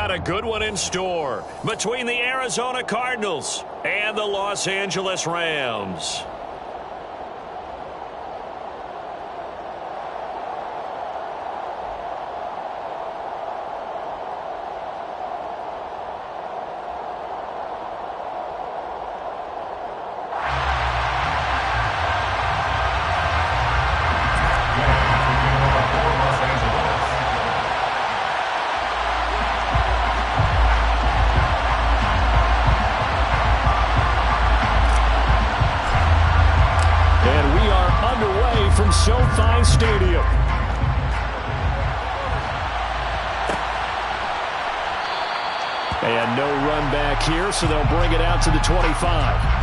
got a good one in store between the Arizona Cardinals and the Los Angeles Rams. SoFi Stadium. And no run back here, so they'll bring it out to the 25.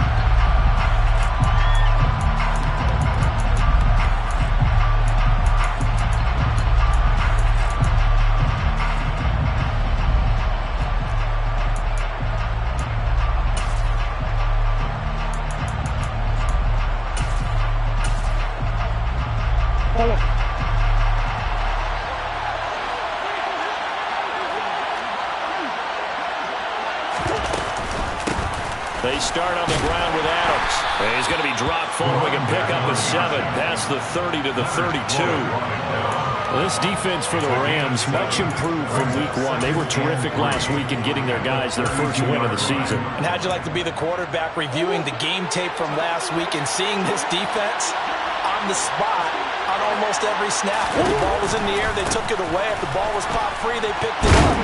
They start on the ground with Adams. He's going to be dropped following and pick up a 7 past the 30 to the 32. Well, this defense for the Rams, much improved from week 1. They were terrific last week in getting their guys their first win of the season. And how'd you like to be the quarterback reviewing the game tape from last week and seeing this defense on the spot on almost every snap? When the ball was in the air, they took it away. If the ball was popped free, they picked it up.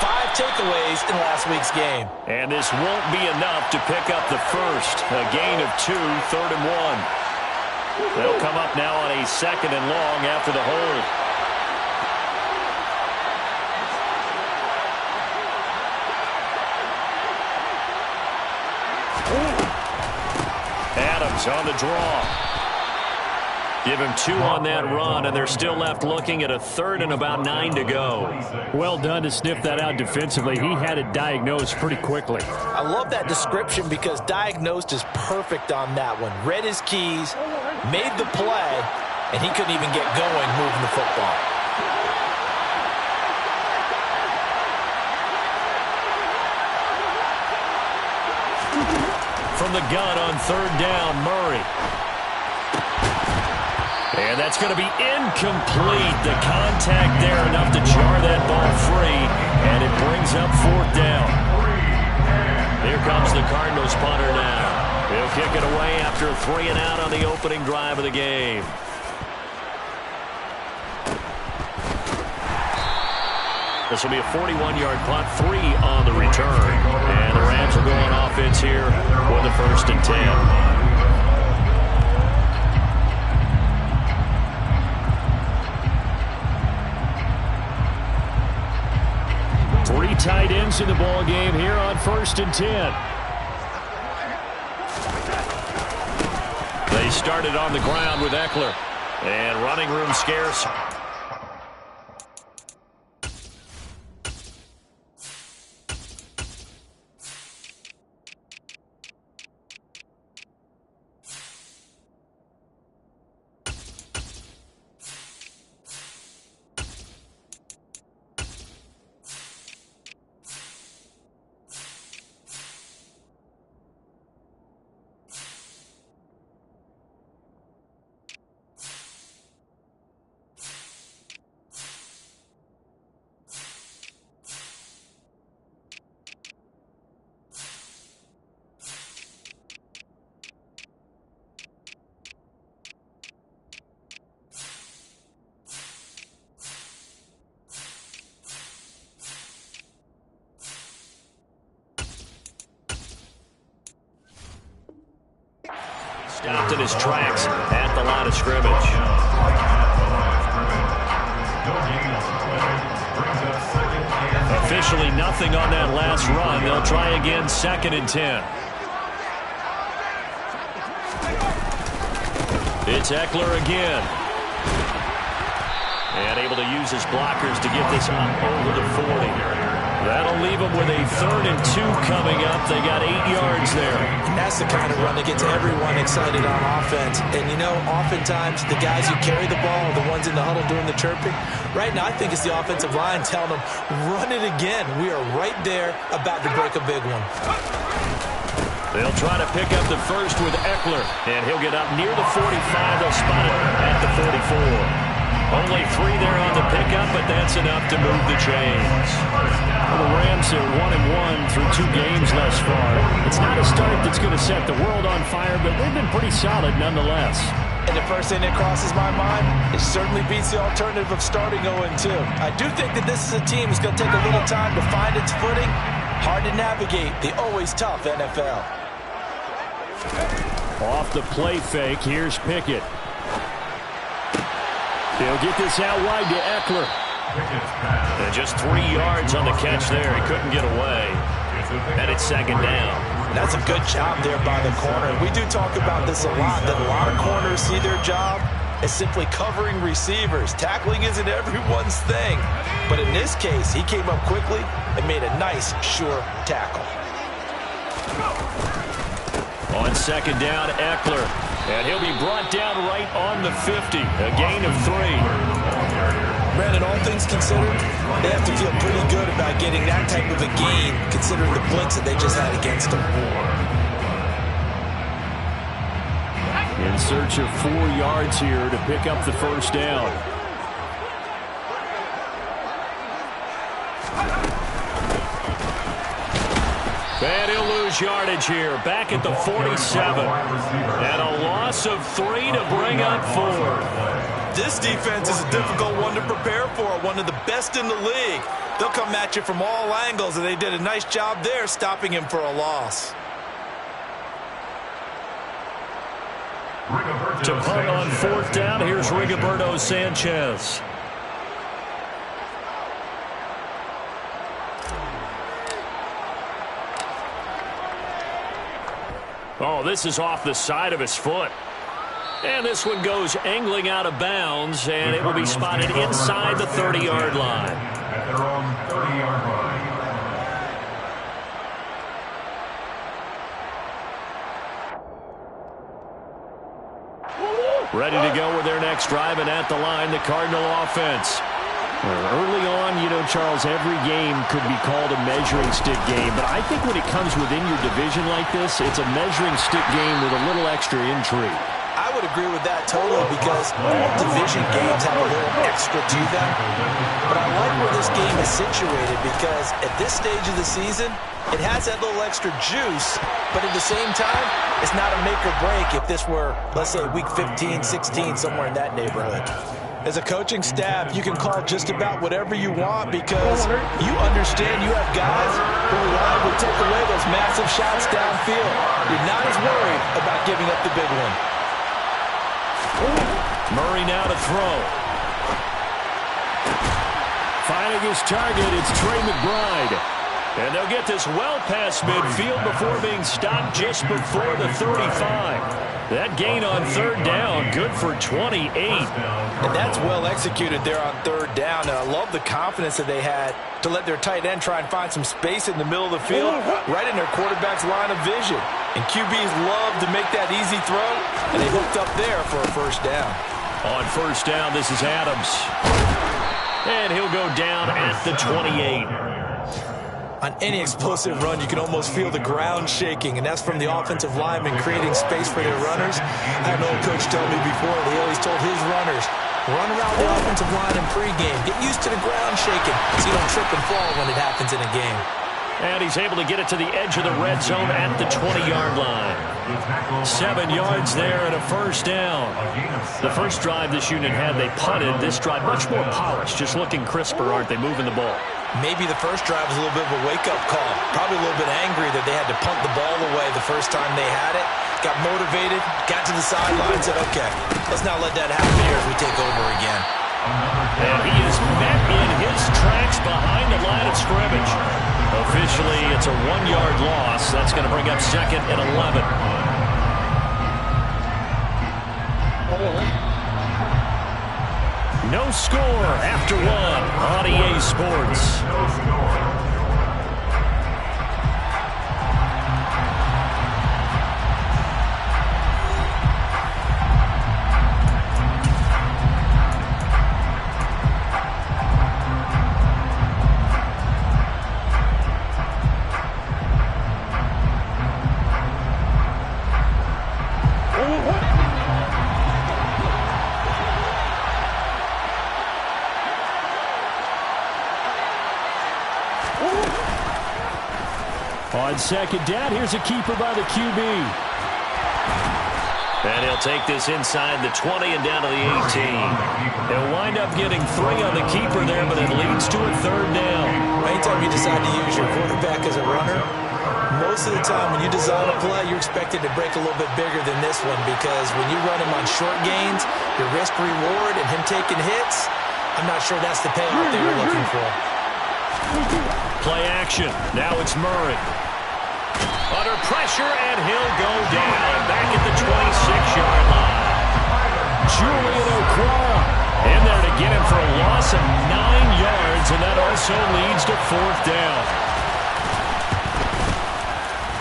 5 takeaways in last week's game. And this won't be enough to pick up the first. A gain of 2, 3rd and 1. They'll come up now on a 2nd and long after the hold. Adams on the draw. Give him 2 on that run, and they're still left looking at a 3rd and about 9 to go. Well done to sniff that out defensively. He had it diagnosed pretty quickly. I love that description because diagnosed is perfect on that one. Read his keys, made the play, and he couldn't even get going moving the football. From the gun on 3rd down, Murray. And that's going to be incomplete. The contact there enough to jar that ball free, and it brings up 4th down. Here comes the Cardinals punter now. He'll kick it away after a 3 and out on the opening drive of the game. This will be a 41-yard punt, 3 on the return. And the Rams will go on offense here for the 1st and 10. Three tight ends in the ball game here on 1st and 10. They started on the ground with Eckler. And running room scarce. Stopped in his tracks at the line of scrimmage. Officially nothing on that last run. They'll try again, 2nd and 10. It's Eckler again. And able to use his blockers to get this up over the 40. That'll leave them with a 3rd and 2 coming up. They got 8 yards there. And that's the kind of run that gets everyone excited on offense. And, you know, oftentimes the guys who carry the ball are the ones in the huddle doing the chirping. Right now, I think it's the offensive line telling them, run it again. We are right there about to break a big one. They'll try to pick up the first with Eckler, and he'll get up near the 45. They'll spot it at the 44. Only 3 there on the pickup, but that's enough to move the chains. Well, the Rams are 1-1 through 2 games thus far. It's not a start that's going to set the world on fire, but they've been pretty solid nonetheless. And the first thing that crosses my mind, it certainly beats the alternative of starting 0-2. I do think that this is a team that's going to take a little time to find its footing. Hard to navigate the always tough NFL. Off the play fake, here's Pickett. He'll get this out wide to Eckler. And just 3 yards on the catch there. He couldn't get away. And it's 2nd down. That's a good job there by the corner. We do talk about this a lot, that a lot of corners see their job as simply covering receivers. Tackling isn't everyone's thing. But in this case, he came up quickly and made a nice, sure tackle. On 2nd down, Eckler. And he'll be brought down right on the 50. A gain of 3. Brandon, all things considered, they have to feel pretty good about getting that type of a gain, considering the blitz that they just had against them. In search of 4 yards here to pick up the first down. And he'll lose yardage here. Back at the 47. And a loss of 3 to bring up 4. This defense is a difficult one to prepare for, one of the best in the league. They'll come at you from all angles, and they did a nice job there stopping him for a loss. To punt on 4th down, here's Rigoberto Sanchez. Oh, this is off the side of his foot. And this one goes angling out of bounds, and it will be spotted inside the 30-yard line. At their own 30-yard line. Ready to go with their next drive, and at the line, the Cardinal offense. Early on, you know, Charles, every game could be called a measuring stick game, but I think when it comes within your division like this, it's a measuring stick game with a little extra intrigue. I would agree with that totally, because all division games have a little extra to them. But I like where this game is situated, because at this stage of the season, it has that little extra juice, but at the same time, it's not a make or break if this were, let's say, week 15, 16, somewhere in that neighborhood. As a coaching staff, you can call just about whatever you want, because you understand you have guys who reliably take away those massive shots downfield. You're not as worried about giving up the big one. Murray now to throw. Finding his target, it's Trey McBride. And they'll get this well past midfield before being stopped just before the 35. That gain on 3rd down, good for 28. And that's well executed there on 3rd down. And I love the confidence that they had to let their tight end try and find some space in the middle of the field, right in their quarterback's line of vision. And QBs love to make that easy throw, and they hooked up there for a first down. On 1st down, this is Adams. And he'll go down at the 28. On any explosive run, you can almost feel the ground shaking, and that's from the offensive linemen creating space for their runners. I had an old coach tell me before, he always told his runners, run around the offensive line in pregame. Get used to the ground shaking so you don't trip and fall when it happens in a game. And he's able to get it to the edge of the red zone at the 20-yard line. 7 yards there and a first down. The first drive this unit had, they punted. This drive, much more polished, just looking crisper, aren't they, moving the ball? Maybe the first drive was a little bit of a wake-up call. Probably a little bit angry that they had to punt the ball away the first time they had it. Got motivated, got to the sideline, said, okay, let's not let that happen here as we take over again. And he is met in his tracks behind the line of scrimmage. Officially, it's a 1-yard loss. That's going to bring up 2nd and 11. No score after 1 on EA Sports. On second down, here's a keeper by the QB. And he'll take this inside the 20 and down to the 18. They'll wind up getting 3 on the keeper there, but it leads to a third down. Anytime you decide to use your quarterback as a runner, most of the time when you design a play, you're expected to break a little bit bigger than this one, because when you run him on short gains, your risk-reward and him taking hits, I'm not sure that's the payoff they were looking for. Play action. Now it's Murray. Under pressure, and he'll go down back at the 26-yard line. Julian Okwara in there to get him for a loss of 9 yards, and that also leads to 4th down.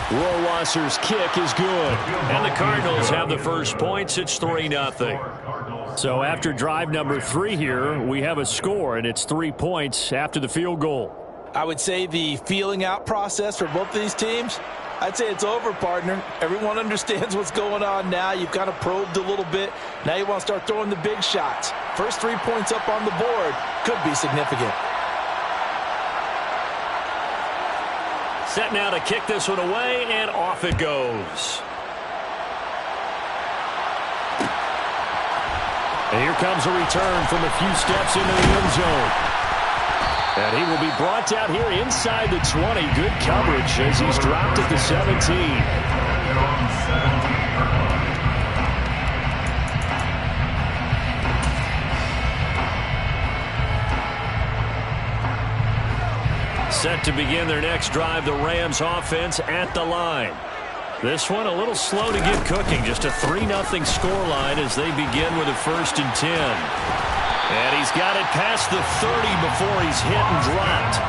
Rohrwasser's kick is good. And the Cardinals have the first points. It's 3-0. So after drive number 3 here, we have a score, and it's 3 points after the field goal. I would say the feeling out process for both of these teams, I'd say it's over, partner. Everyone understands what's going on now. You've kind of probed a little bit. Now you want to start throwing the big shots. First 3 points up on the board could be significant. Set now to kick this one away, and off it goes. And here comes a return from a few steps into the end zone. And he will be brought down here inside the 20. Good coverage as he's dropped at the 17. Set to begin their next drive, the Rams offense at the line. This one a little slow to get cooking. Just a 3-0 scoreline as they begin with a 1st and 10. And he's got it past the 30 before he's hit and dropped.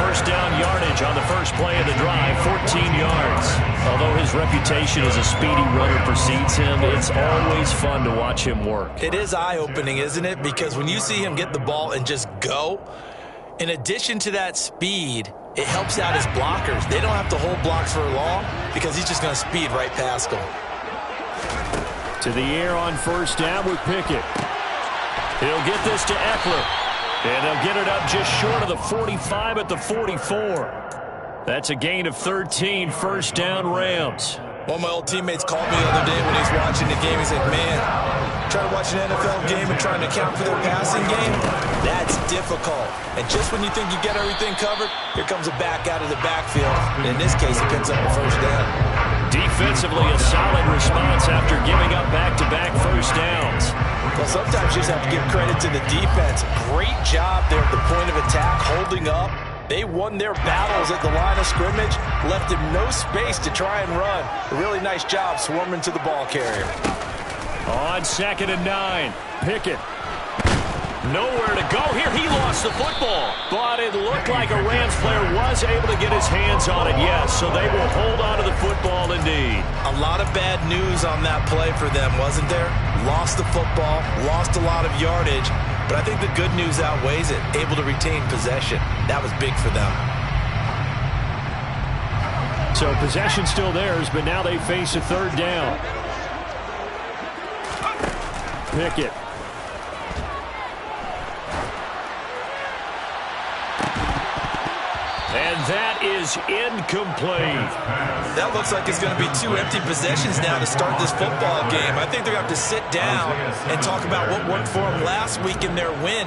First down yardage on the first play of the drive, 14 yards. Although his reputation as a speedy runner precedes him, it's always fun to watch him work. It is eye-opening, isn't it? Because when you see him get the ball and just go, in addition to that speed, it helps out his blockers. They don't have to hold blocks for long because he's just going to speed right past them. To the air on first down with Pickett. He'll get this to Eckler. And they'll get it up just short of the 45 at the 44. That's a gain of 13, first down Rams. One of my old teammates called me the other day when he was watching the game. He said, man, trying to watch an NFL game and trying to account for their passing game, that's difficult. And just when you think you get everything covered, here comes a back out of the backfield. And in this case, he picks up a first down. Defensively, a solid response after giving up back-to-back first downs. Well, sometimes you just have to give credit to the defense. Great job there at the point of attack, holding up. They won their battles at the line of scrimmage, left him no space to try and run. A really nice job swarming to the ball carrier. On 2nd and 9, Pickett. Nowhere to go here. He lost the football. But it looked like a Rams player was able to get his hands on it, yes. So they will hold on to the football indeed. A lot of bad news on that play for them, wasn't there? Lost the football, lost a lot of yardage. But I think the good news outweighs it. Able to retain possession. That was big for them. So possession still theirs, but now they face a 3rd down. Pickett. And that is incomplete. That looks like it's going to be 2 empty possessions now to start this football game. I think they're going to have to sit down and talk about what worked for them last week in their win.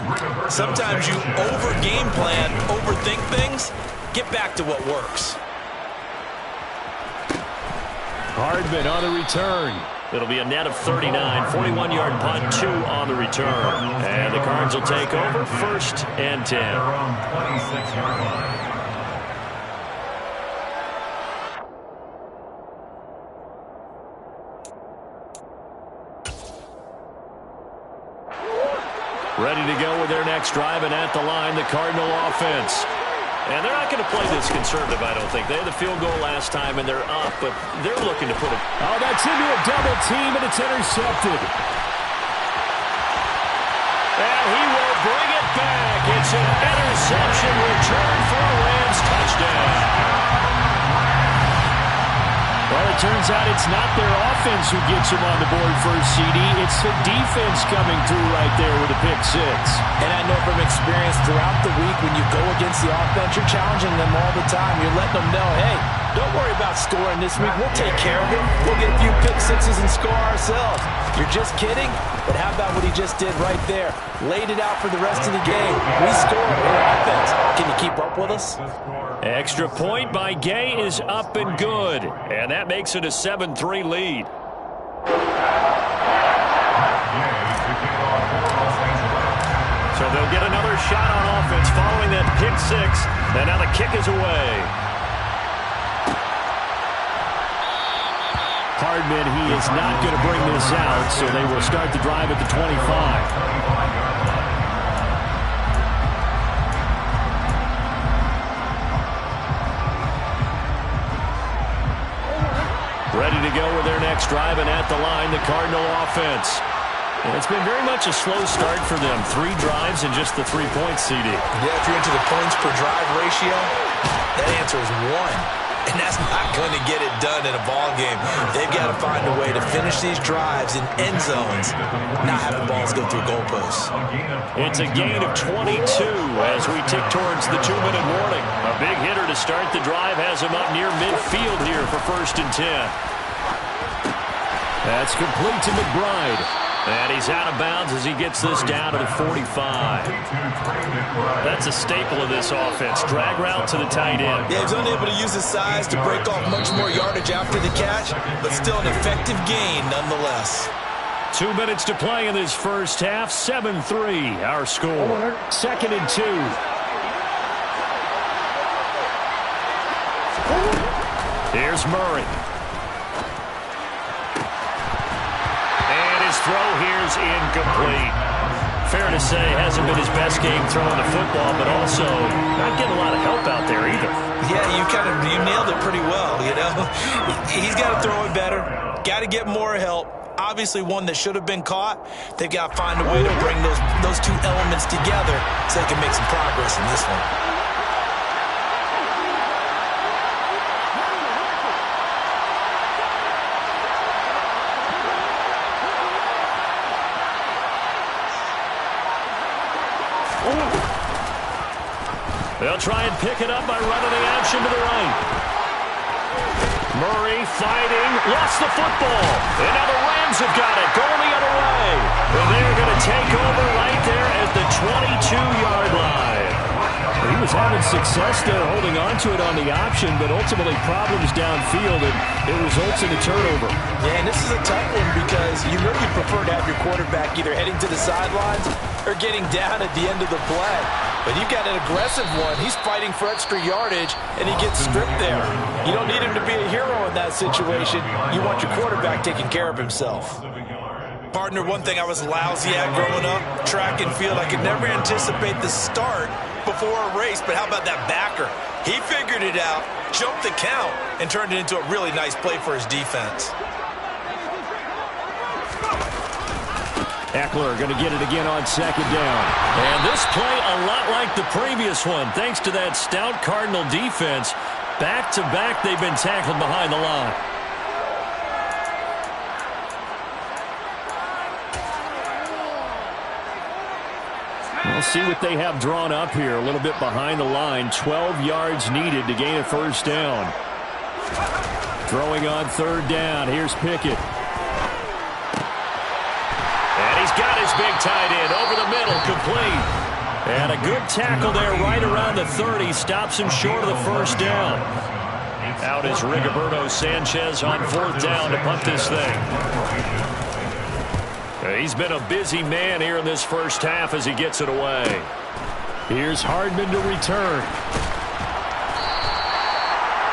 Sometimes you over-game plan, overthink things. Get back to what works. Hardman on the return. It'll be a net of 39, 41-yard punt, 2 on the return. And the Cards will take over, 1st and 10. Ready to go with their next drive, and at the line, the Cardinal offense. And they're not going to play this conservative, I don't think. They had the field goal last time, and they're up, but they're looking to put it. Oh, that's into a double team, and it's intercepted. And he will bring it back. It's an interception return for a Rams touchdown. Well, the turns out it's not their offense who gets them on the board first, CD. It's the defense coming through right there with a pick six. And I know from experience throughout the week when you go against the offense, you're challenging them all the time. You're letting them know, hey, don't worry about scoring this week. We'll take care of it. We'll get a few pick sixes and score ourselves. You're just kidding? But how about what he just did right there? Laid it out for the rest of the game. We scored on offense. Can you keep up with us? Extra point by Gay is up and good. And that makes it a 7-3 lead. So they'll get another shot on offense following that pick six. And now the kick is away. Hardman, he is not going to bring this out, so they will start the drive at the 25. Ready to go with their next drive, and at the line, the Cardinal offense. And it's been very much a slow start for them. 3 drives and just the 3 points, CD. Yeah, if you're into the points per drive ratio, that answer is 1. And that's not going to get it done in a ball game. They've got to find a way to finish these drives in end zones, not having balls go through goalposts. It's a gain of 22 as we tick towards the 2-minute warning. A big hitter to start the drive has him up near midfield here for 1st and 10. That's complete to McBride. And he's out of bounds as he gets this down to the 45. That's a staple of this offense. Drag route to the tight end. Yeah, he's unable to use his size to break off much more yardage after the catch, but still an effective gain nonetheless. 2 minutes to play in this first half. 7-3 our score. 2nd and 2. Here's Murray. Throw here's incomplete. Fair to say, hasn't been his best game throwing the football, but also not getting a lot of help out there either. Yeah, you nailed it pretty well, you know. He's got to throw it better. Got to get more help. Obviously one that should have been caught. They've got to find a way to bring those two elements together so they can make some progress in this one. They'll try and pick it up by running the option to the right. Murray fighting, lost the football. And now the Rams have got it, going the other way. And they're going to take over right there at the 22-yard line. He was having success there holding on to it on the option, but ultimately problems downfield, and it results in a turnover. Yeah, and this is a tough one because you know you'd prefer to have your quarterback either heading to the sidelines or getting down at the end of the play. But you've got an aggressive one. He's fighting for extra yardage, and he gets stripped there. You don't need him to be a hero in that situation. You want your quarterback taking care of himself. Partner, one thing I was lousy at growing up, track and field. I could never anticipate the start before a race, but how about that backer? He figured it out, jumped the count, and turned it into a really nice play for his defense. Eckler going to get it again on 2nd down. And this play a lot like the previous one. Thanks to that stout Cardinal defense, back-to-back they've been tackled behind the line. We'll see what they have drawn up here. A little bit behind the line. 12 yards needed to gain a 1st down. Throwing on 3rd down. Here's Pickett. And he's got his big tight end over the middle, complete. And a good tackle there right around the 30. Stops him short of the 1st down. Out is Rigoberto Sanchez on 4th down to punt this thing. He's been a busy man here in this first half as he gets it away. Here's Hardman to return.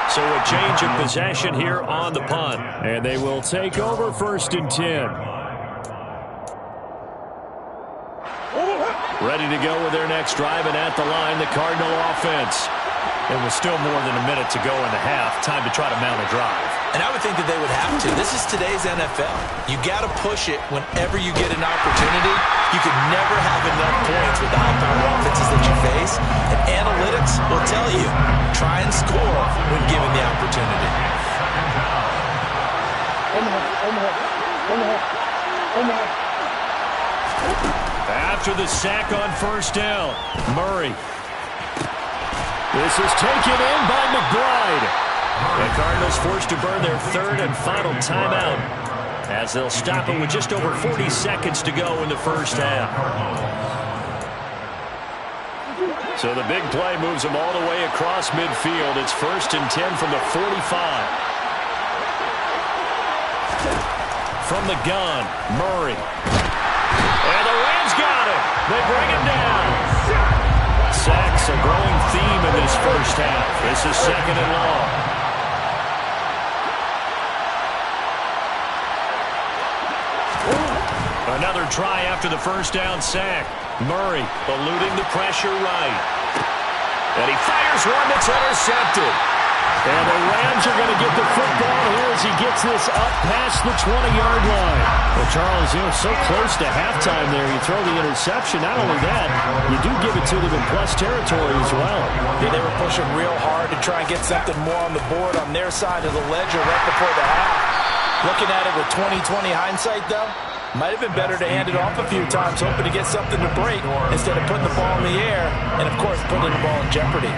So a change of possession here on the punt. And they will take over 1st and 10. Ready to go with their next drive, and at the line, the Cardinal offense. And with still more than a minute to go in the half, time to try to mount a drive. And I would think that they would have to. This is today's NFL. You got to push it whenever you get an opportunity. You could never have enough points with the high-powered offenses that you face. And analytics will tell you, try and score when given the opportunity. After the sack on first down, Murray. This is taken in by McBride. The Cardinals forced to burn their third and final timeout as they'll stop it with just over 40 seconds to go in the first half. So the big play moves them all the way across midfield. It's 1st and 10 from the 45. From the gun, Murray. And the Rams got it. They bring him down. Sacks a growing theme in this first half. This is 2nd and long. Another try after the first down sack. Murray eluding the pressure right. And he fires one that's intercepted. And the Rams are going to get the football here as he gets this up past the 20-yard line. Well, Charles, so close to halftime there. You throw the interception. Not only that, you do give it to them in plus territory as well. Yeah, they were pushing real hard to try and get something more on the board on their side of the ledger right before the half. Looking at it with 20/20 hindsight, though, might have been better to hand it off a few times, hoping to get something to break instead of putting the ball in the air and, of course, putting the ball in jeopardy.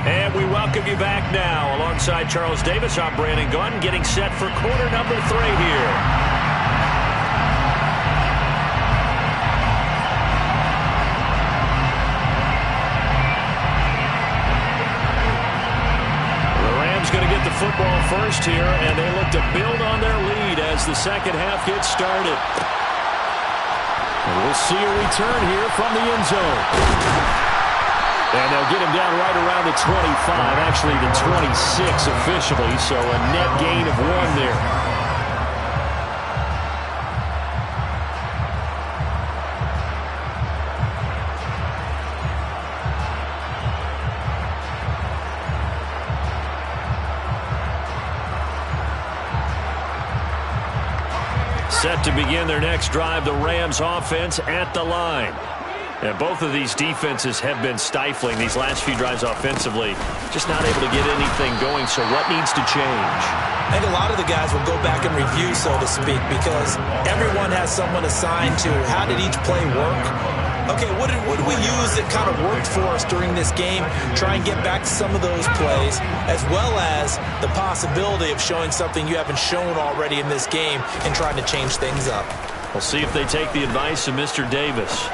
And we welcome you back now. Alongside Charles Davis, I'm Brandon Gaudin, getting set for quarter number 3 here. Going to get the football first here, and they look to build on their lead as the second half gets started. And we'll see a return here from the end zone. And they'll get him down right around the 25, actually the 26 officially, so a net gain of 1 there. Set to begin their next drive, the Rams offense at the line. And both of these defenses have been stifling these last few drives offensively. Just not able to get anything going, so what needs to change? I think a lot of the guys will go back and review, so to speak, because everyone has someone assigned to how did each play work. Okay, what did we use that kind of worked for us during this game? Try and get back to some of those plays, as well as the possibility of showing something you haven't shown already in this game and trying to change things up. We'll see if they take the advice of Mr. Davis.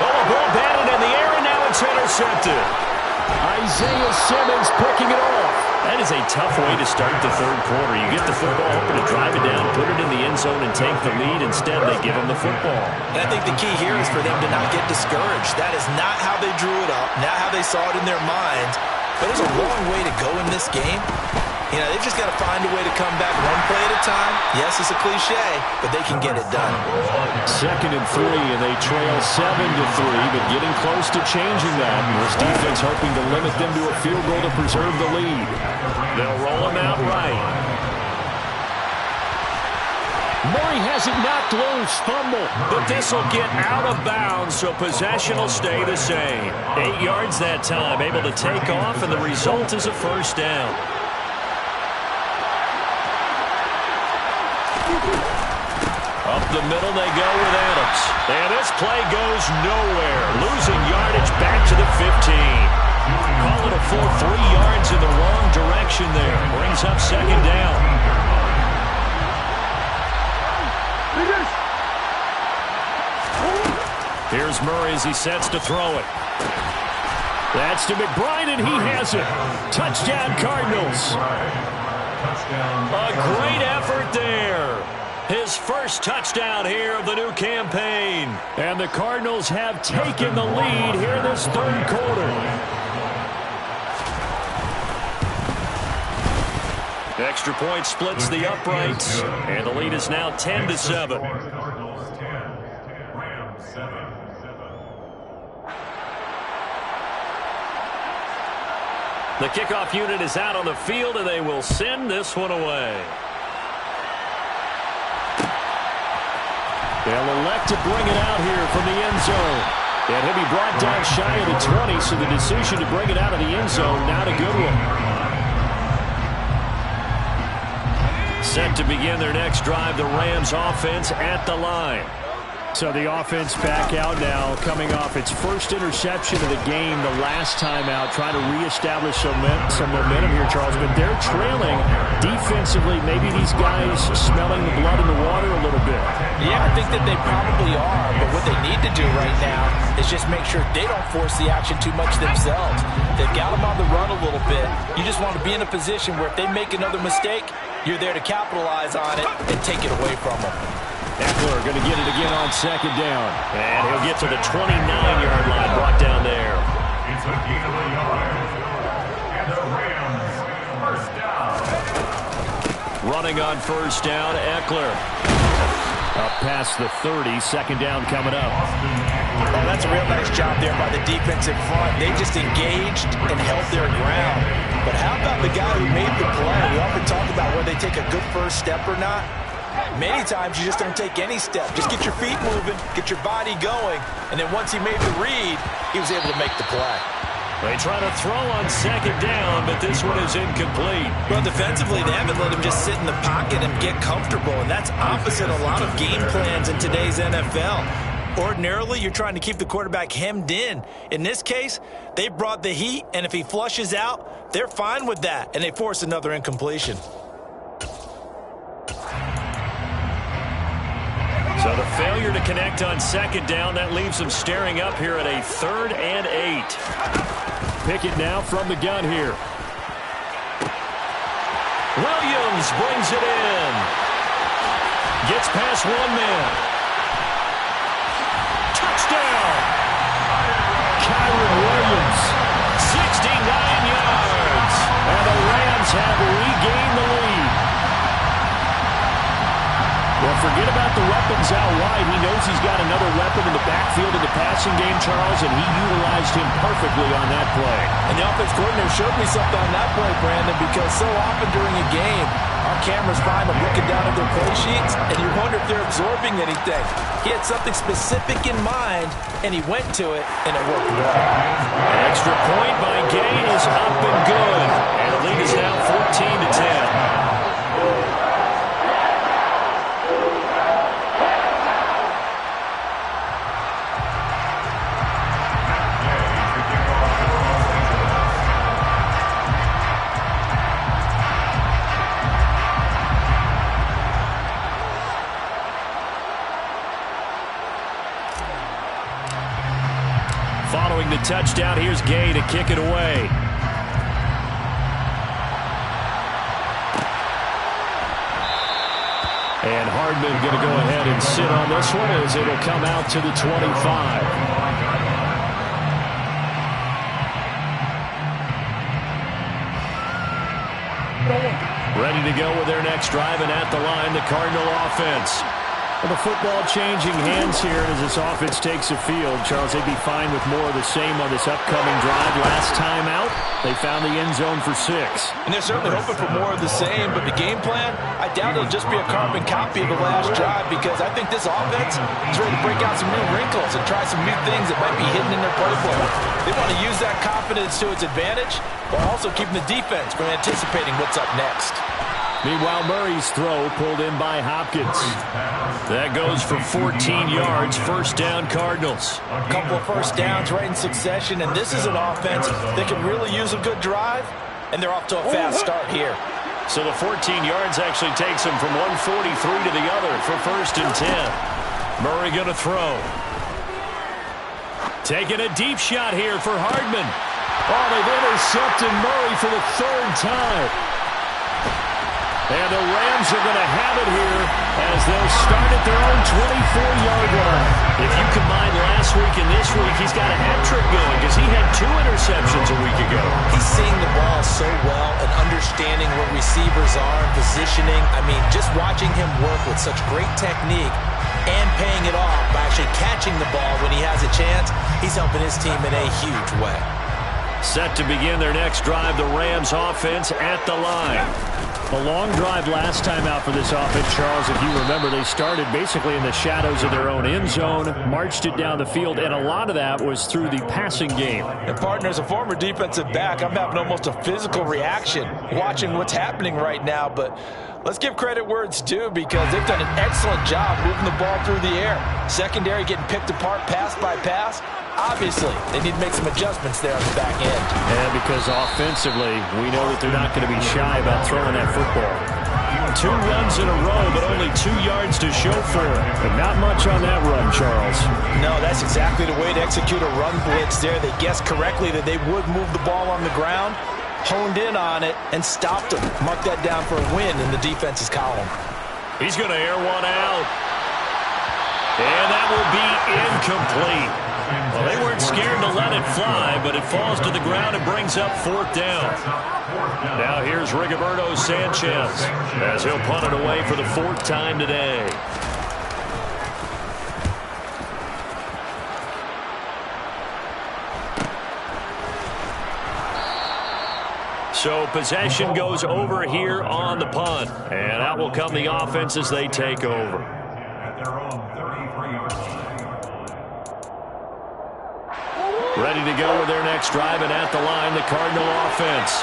Oh, a ball batted in the air, and now it's intercepted. Isaiah Simmons picking it off. That is a tough way to start the third quarter. You get the football, hoping to drive it down, put it in the end zone, and take the lead. Instead, they give them the football. And I think the key here is for them to not get discouraged. That is not how they drew it up, not how they saw it in their minds. But there's a long way to go in this game. You know, they've just got to find a way to come back one play at a time. Yes, it's a cliche, but they can get it done. 2nd and 3, and they trail 7-3, but getting close to changing that. This defense hoping to limit them to a field goal to preserve the lead. They'll roll him out right. Murray has it knocked loose, fumble, but this will get out of bounds, so possession will stay the same. 8 yards that time, able to take off, and the result is a first down. Up the middle they go with Adams. And this play goes nowhere. Losing yardage back to the 15. Call it a full 3 yards in the wrong direction there. Brings up 2nd down. Here's Murray as he sets to throw it. That's to McBride, and he has it. Touchdown, Cardinals. A great effort there. His first touchdown here of the new campaign. And the Cardinals have taken the lead here in this third quarter. Extra point splits the uprights, and the lead is now 10-7. The kickoff unit is out on the field, and they will send this one away. They'll elect to bring it out here from the end zone. And he'll be brought down shy of the 20, so the decision to bring it out of the end zone, not a good one. Set to begin their next drive, the Rams offense at the line. So the offense back out now, coming off its first interception of the game the last time out, trying to reestablish some momentum here, Charles. But they're trailing defensively. Maybe these guys smelling the blood in the water a little bit. Yeah, I think that they probably are. But what they need to do right now is just make sure they don't force the action too much themselves. They've got them on the run a little bit. You just want to be in a position where if they make another mistake, you're there to capitalize on it and take it away from them. Eckler going to get it again on second down. And he'll get to the 29-yard line, brought down there. It's a gain of a yard. And the Rams, first down. Running on first down, Eckler. Up past the 30, second down coming up. Oh, that's a real nice job there by the defensive front. They just engaged and held their ground. But how about the guy who made the play? We often talk about whether they take a good first step or not. Many times you just don't take any step. Just get your feet moving, get your body going, and then once he made the read, he was able to make the play. They try to throw on second down, but this one is incomplete. Well, defensively, they haven't let him just sit in the pocket and get comfortable, and that's opposite a lot of game plans in today's NFL. Ordinarily, you're trying to keep the quarterback hemmed in. In this case, they brought the heat, and if he flushes out, they're fine with that, and they force another incompletion. So the failure to connect on second down, that leaves them staring up here at a 3rd and 8. Pickett now from the gun here. Williams brings it in. Gets past one man. Touchdown! Kyron Williams. 69 yards. And the Rams have regained the lead. Well, forget about the weapons out wide. He knows he's got another weapon in the backfield in the passing game, Charles, and he utilized him perfectly on that play. And the offense coordinator showed me something on that play, Brandon, because so often during a game, our cameras find them looking down at their play sheets, and you wonder if they're absorbing anything. He had something specific in mind, and he went to it, and it worked well. An extra point by Gay is up and good. And the lead is now 14-10. Following the touchdown, here's Gay to kick it away. And Hardman going to go ahead and sit on this one as it'll come out to the 25. Ready to go with their next drive, and at the line, the Cardinal offense. Well, the football changing hands here as this offense takes the field. Charles, they'd be fine with more of the same on this upcoming drive. Last time out, they found the end zone for 6. And they're certainly hoping for more of the same, but the game plan, I doubt it'll just be a carbon copy of the last drive, because I think this offense is ready to break out some new wrinkles and try some new things that might be hidden in their playbook. They want to use that confidence to its advantage, while also keeping the defense from anticipating what's up next. Meanwhile, Murray's throw pulled in by Hopkins. That goes for 14 yards, first down Cardinals. A couple of first downs right in succession, and this is an offense that can really use a good drive, and they're off to a fast start here. So the 14 yards actually takes them from 143 to the other for first and 10. Murray going to throw. Taking a deep shot here for Hardman. Oh, they've intercepted Murray for the 3rd time. And the Rams are going to have it here as they'll start at their own 24-yard line. If you combine last week and this week, he's got a hat trick going because he had 2 interceptions a week ago. He's seeing the ball so well and understanding where receivers are and positioning. I mean, just watching him work with such great technique and paying it off by actually catching the ball when he has a chance, he's helping his team in a huge way. Set to begin their next drive, the Rams offense at the line. A long drive last time out for this offense, Charles. If you remember, they started basically in the shadows of their own end zone, marched it down the field, and a lot of that was through the passing game. And partner, as a former defensive back, I'm having almost a physical reaction watching what's happening right now. But let's give credit where it's due, because they've done an excellent job moving the ball through the air. Secondary getting picked apart pass by pass. Obviously, they need to make some adjustments there on the back end. And because offensively, we know that they're not going to be shy about throwing that football. 2 runs in a row, but only 2 yards to show for it. But not much on that run, Charles. No, that's exactly the way to execute a run blitz there. They guessed correctly that they would move the ball on the ground, honed in on it, and stopped them. Mark that down for a win in the defense's column. He's going to air one out. And that will be incomplete. Well, they weren't scared to let it fly, but it falls to the ground and brings up 4th down. Now here's Rigoberto Sanchez as he'll punt it away for the 4th time today. So possession goes over here on the punt. And out will come the offense as they take over. At their own 33-yard line. Ready to go with their next drive, and at the line, the Cardinal offense.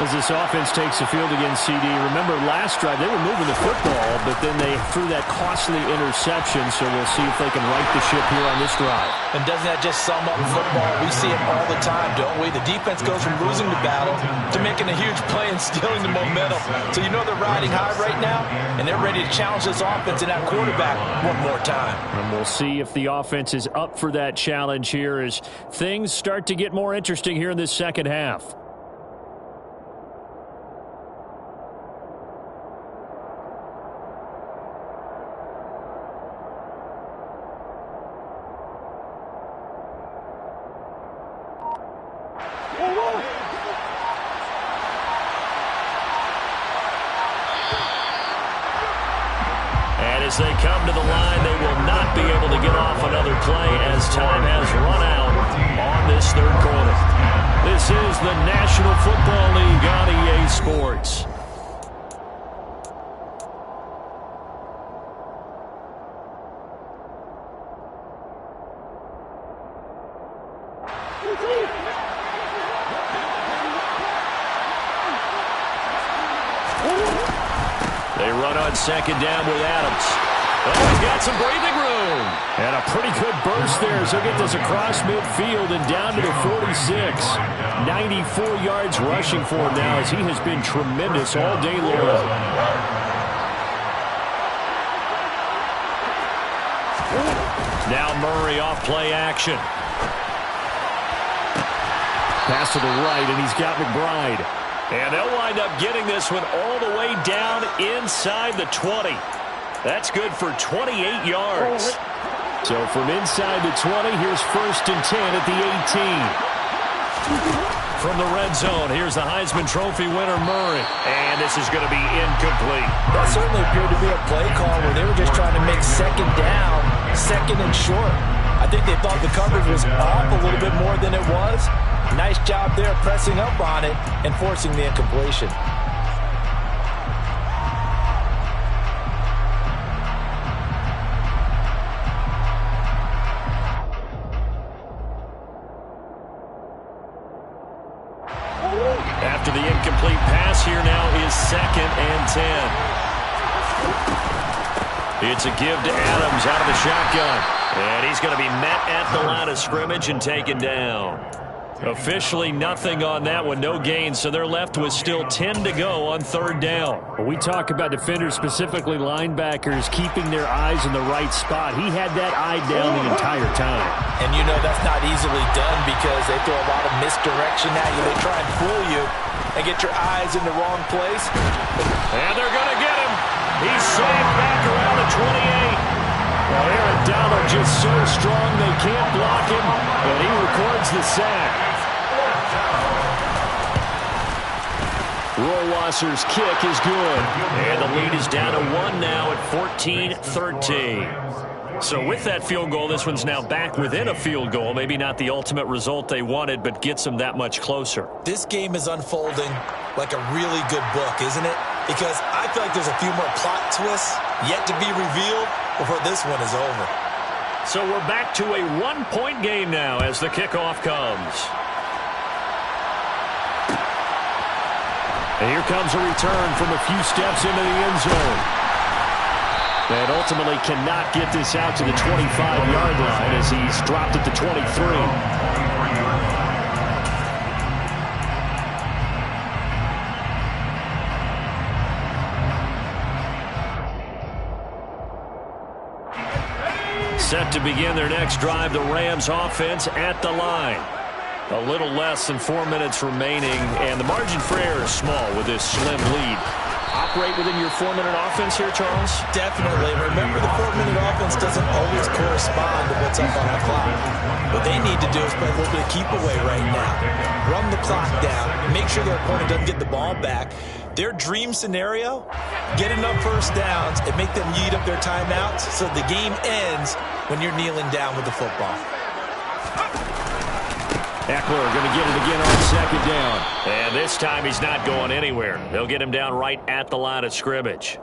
As this offense takes the field against CD, remember last drive they were moving the football, but then they threw that costly interception, so we'll see if they can right the ship here on this drive. And doesn't that just sum up football? We see it all the time, don't we? The defense goes from losing the battle to making a huge play and stealing the momentum. So you know they're riding high right now, and they're ready to challenge this offense and that quarterback one more time. And we'll see if the offense is up for that challenge here as things start to get more interesting here in this second half. As they come to the line, they will not be able to get off another play as time has run out on this 3rd quarter. This is the National Football League on EA Sports. They run on 2nd down with Adams. Oh, he's got some breathing room. And a pretty good burst there as he'll get this across midfield and down to the 46. 94 yards rushing for him now as he has been tremendous all day long. Now Murray off play action. Pass to the right, and he's got McBride. And they'll wind up getting this one all the way down inside the 20. That's good for 28 yards. So from inside the 20, here's 1st and 10 at the 18. From the red zone, here's the Heisman Trophy winner, Murray. And this is going to be incomplete. That certainly appeared to be a play call where they were just trying to make 2nd down, 2nd and short. I think they thought the coverage was off a little bit more than it was. Nice job there pressing up on it and forcing the incompletion. After the incomplete pass, here now is 2nd and 10. It's a give to Adams out of the shotgun. And he's going to be met at the line of scrimmage and taken down. Officially nothing on that one, no gain, so they're left with still 10 to go on 3rd down. When we talk about defenders, specifically linebackers, keeping their eyes in the right spot. He had that eye down the entire time. And you know that's not easily done because they throw a lot of misdirection at you. They try and fool you and get your eyes in the wrong place. And they're going to get him. He's saved back around the 28. Well, Aaron Donald just so strong they can't block him, but he records the sack. Rohrwasser's kick is good. And the lead is down to 1 now at 14-13. So with that field goal, this one's now back within a field goal. Maybe not the ultimate result they wanted, but gets them that much closer. This game is unfolding like a really good book, isn't it? Because I feel like there's a few more plot twists yet to be revealed before this one is over. So we're back to a one-point game now as the kickoff comes. And here comes a return from a few steps into the end zone. And ultimately cannot get this out to the 25-yard line as he's dropped at the 23. Set to begin their next drive, the Rams offense at the line. A little less than 4 minutes remaining, and the margin for error is small with this slim lead. Operate within your 4-minute offense here, Charles? Definitely. Remember, the 4-minute offense doesn't always correspond to what's up on the clock. What they need to do is play a little bit of keep away right now. Run the clock down. Make sure their opponent doesn't get the ball back. Their dream scenario, get enough first downs and make them eat up their timeouts so the game ends when you're kneeling down with the football. Eckler going to get it again on second down. And this time he's not going anywhere. They'll get him down right at the line of scrimmage.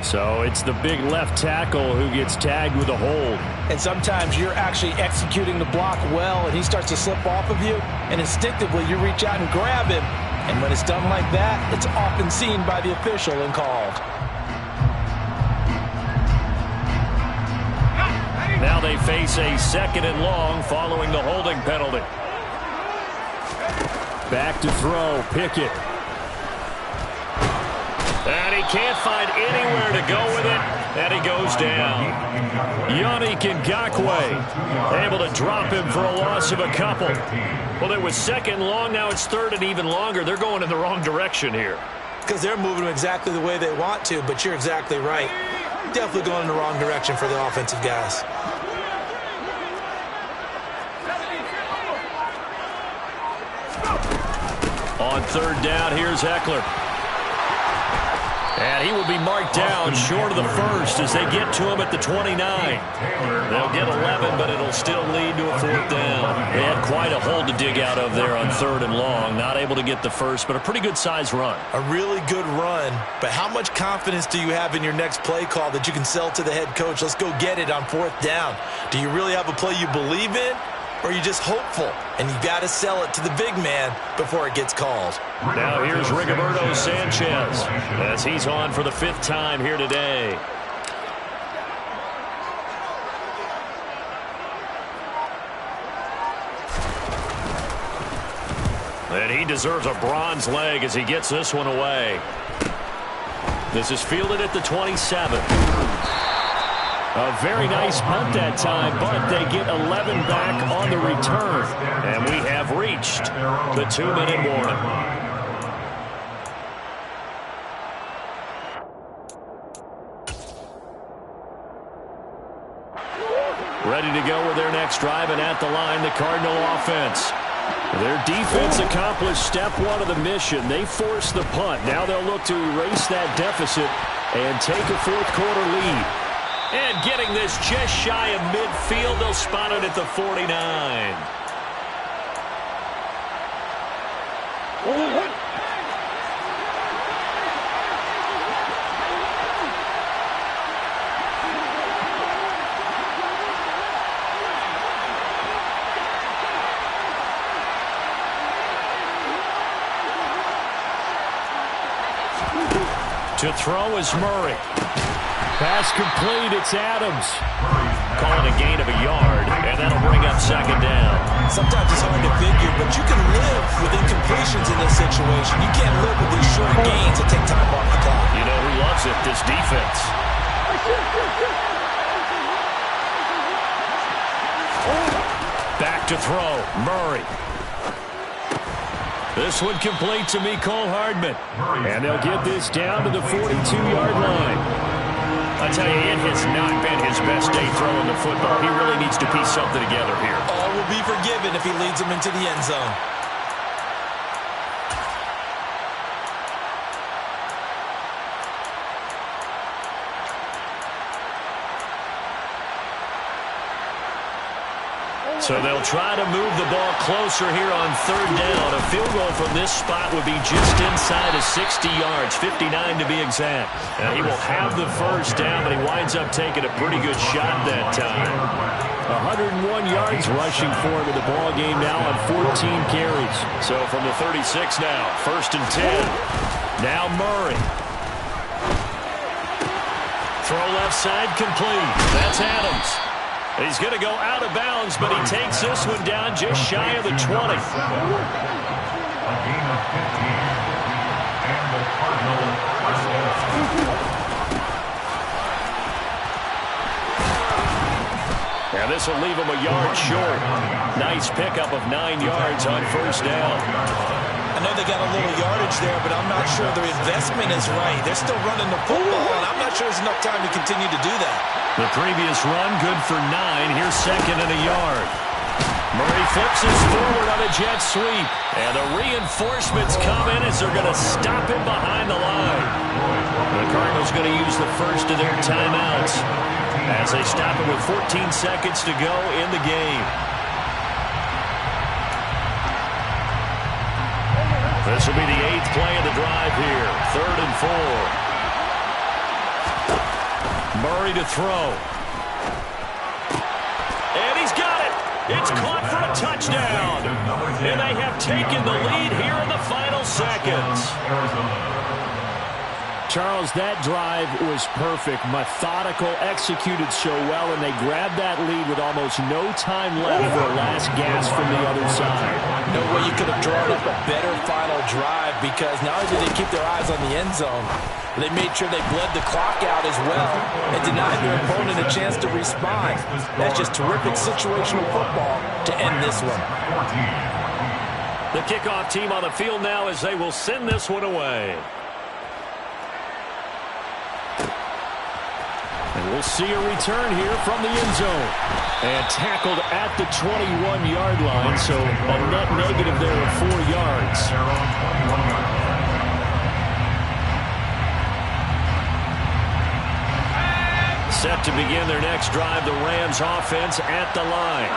So it's the big left tackle who gets tagged with a hold. And sometimes you're actually executing the block well, and he starts to slip off of you, and instinctively you reach out and grab him. And when it's done like that, it's often seen by the official and called. Now they face a 2nd and long following the holding penalty. Back to throw, Pickett. And he can't find anywhere to go with it, and he goes down. Yannick Ngakoue able to drop him for a loss of a couple. Well, it was 2nd long, now it's 3rd and even longer. They're going in the wrong direction here. Because they're moving exactly the way they want to, but you're exactly right. Definitely going in the wrong direction for the offensive guys. On 3rd down, here's Eckler. And he will be marked down short of the first as they get to him at the 29. They'll get 11, but it'll still lead to a 4th down. They had quite a hole to dig out of there on 3rd and long. Not able to get the first, but a pretty good size run. A really good run, but how much confidence do you have in your next play call that you can sell to the head coach? Let's go get it on 4th down. Do you really have a play you believe in? Or are you just hopeful, and you got to sell it to the big man before it gets called? Now here's Rigoberto Sanchez as he's on for the 5th time here today. And he deserves a bronze leg as he gets this one away. This is fielded at the 27. A very nice punt that time, but they get 11 back on the return. And we have reached the 2-minute warning. Ready to go with their next drive, and at the line, the Cardinal offense. Their defense accomplished step 1 of the mission. They forced the punt. Now they'll look to erase that deficit and take a 4th quarter lead. And getting this just shy of midfield, they'll spot it at the 49. To throw is Murray. Pass complete, it's Adams. Calling a gain of a yard, and that'll bring up 2nd down. Sometimes it's hard to figure, but you can live with incompletions in this situation. You can't live with these short gains that take time off the clock. You know who loves it? This defense. Back to throw, Murray. This one complete to Mecole Hardman. And they'll get this down to the 42-yard line. I tell you, it has not been his best day throwing the football. He really needs to piece something together here. All will be forgiven if he leads them into the end zone. So they'll try to move the ball closer here on third down. A field goal from this spot would be just inside of 60 yards, 59 to be exact. And he will have the first down, but he winds up taking a pretty good shot that time. 101 yards rushing for him in the ball game now on 14 carries. So from the 36 now, 1st and 10. Now Murray. Throw left side complete. That's Adams. He's going to go out of bounds, but he takes this one down just shy of the 20. A gain of 15. And the Cardinals first down. And this will leave him a yard short. Nice pickup of 9 yards on first down. I know they got a little yardage there, but I'm not sure their investment is right. They're still running the football, and I'm not sure there's enough time to continue to do that. The previous run, good for 9. Here's 2nd and a yard. Murray flips his forward on a jet sweep. And the reinforcements come in as they're going to stop him behind the line. The Cardinals going to use the first of their timeouts as they stop him with 14 seconds to go in the game. This will be the 8th play of the drive here. 3rd and 4. Murray to throw. And he's got it. It's caught for a touchdown. And they have taken the lead here in the final seconds. Charles, that drive was perfect. Methodical, executed so well, and they grabbed that lead with almost no time left for a last gasp from the other side. No way you could have drawn up a better final drive, because not only did they keep their eyes on the end zone, but they made sure they bled the clock out as well and denied their opponent a chance to respond. That's just terrific situational football to end this one. The kickoff team on the field now as they will send this one away. And we'll see a return here from the end zone. And tackled at the 21-yard line, so a net negative there of 4 yards. Set to begin their next drive, the Rams offense at the line.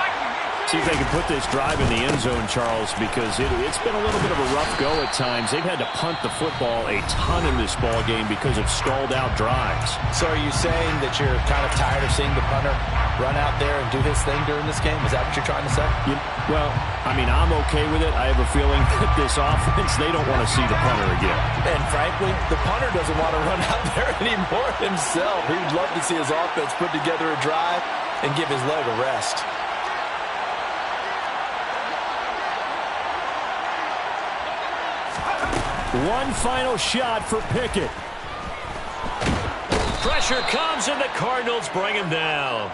See if they can put this drive in the end zone, Charles, because it's been a little bit of a rough go at times. They've had to punt the football a ton in this ball game because of stalled-out drives. So are you saying that you're kind of tired of seeing the punter run out there and do his thing during this game? Is that what you're trying to say? Well, I mean, I'm okay with it. I have a feeling that this offense, they don't want to see the punter again. And frankly, the punter doesn't want to run out there anymore himself. He would love to see his offense put together a drive and give his leg a rest. One final shot for Pickett. Pressure comes, and the Cardinals bring him down.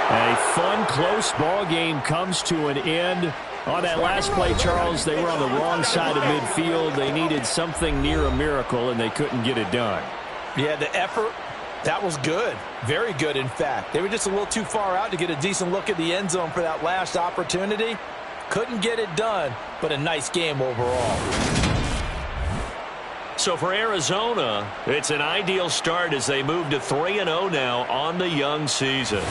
A fun, close ball game comes to an end. On that last play, Charles, they were on the wrong side of midfield. They needed something near a miracle, and they couldn't get it done. Yeah, the effort, that was good. Very good, in fact. They were just a little too far out to get a decent look at the end zone for that last opportunity. Couldn't get it done, but a nice game overall. So for Arizona, it's an ideal start as they move to 3-0 now on the young season.